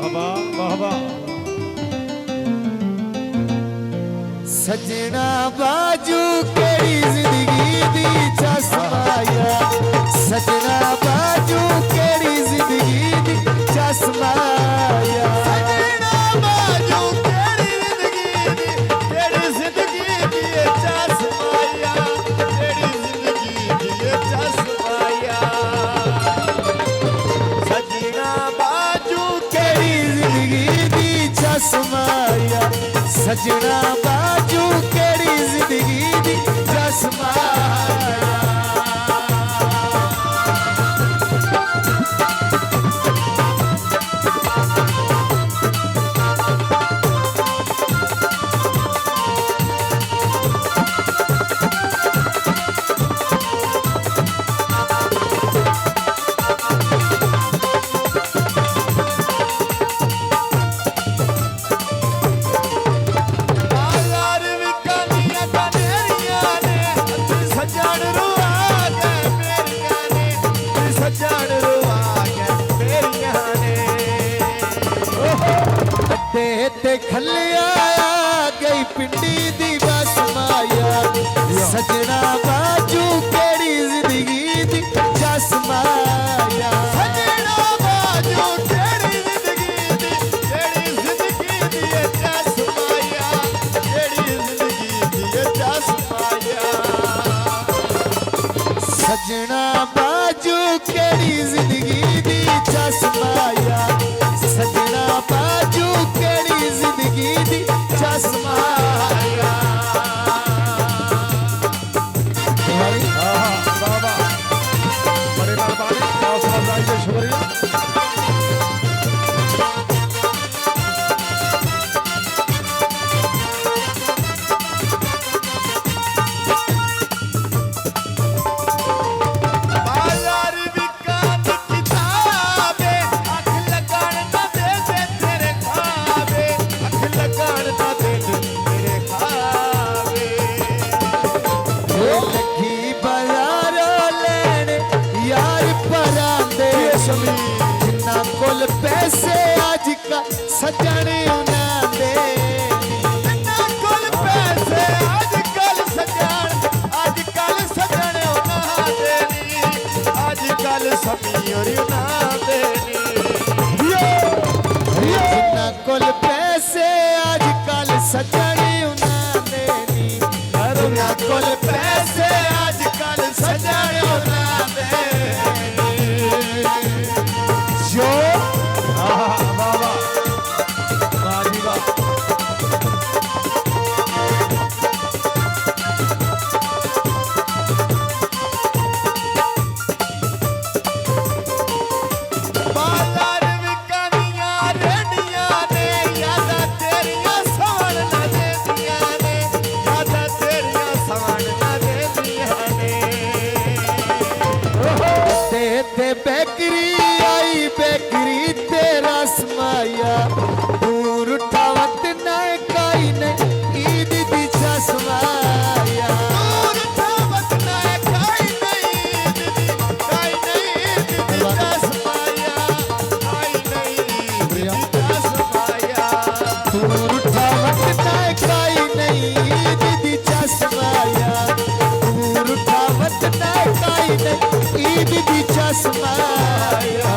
वाह वाह वाह वाह। सजना बाजू केड़ी जिंदगी दी चस्माया, सजना बाजू केड़ी जिंदगी दी चस्माया, सजना बाजू केड़ी जिंदगी दी चस्माया, केड़ी जिंदगी दी चस्माया। सजना बाजू केड़ी जिंदगी दी चस्माया, सजना बाजू केड़ी जिंदगी दी चस्माया। बाजार विकानियां कनेरियां ने सजन रुआ गए मेरियां ने, सजन रुआ गए मेरियां ने। अड्डे ते खलिया गई पिंडी दी बस माया, सजना बाजू केड़ी जिंदगी दी चस्माया, सजना बाजू केड़ी जिंदगी दी चस्माया, केड़ी जिंदगी दी चस्माया। सजना बाजू केड़ी जिंदगी दी चस्माया, सजना बाजू केड़ी जिंदगी दी चस्माया। वाह वाह वाह। बड़े मेहरबानी, बहुत शुक्रिया। बाजार विकान किताबे, अख लगान ना दे तेरे खाबे, अख लगान ना दे तेरे खाबे। लगी बाजारो लेन यार परांदे, जिन्ना कोल पैसे अजकल सजन उन्हां दे। जिन्ना कोल पैसे अजकल सजन उन्हां दे नी, अजकल समीर उन्हां दे नी। जिन्ना कोल पैसे अजकल सजन उन्हां दे नी, जिन्ना कोल पैसे अजकल सजन उन्हां दे नी। जो वाह वाह वाह। वाह जी वाह। बाजार विकानियां रेडियां ने, यादां तेरियां सवण ना देदियां ने, यादां तेरियां सवण ना देदियां ने। ते बेकरी आई बेकरी तेरा समाया, दूर उठावत ना काई ने ईद दी चस्माया। दूर थावत ना काई नहीं दीदी, काई नहीं दीदी चस्माया, काई नहीं दीदी चस्माया। दूर उठावत ना काई नहीं ईद दी चस्माया, दूर उठावत ना काई नहीं ईद दी चस्माया।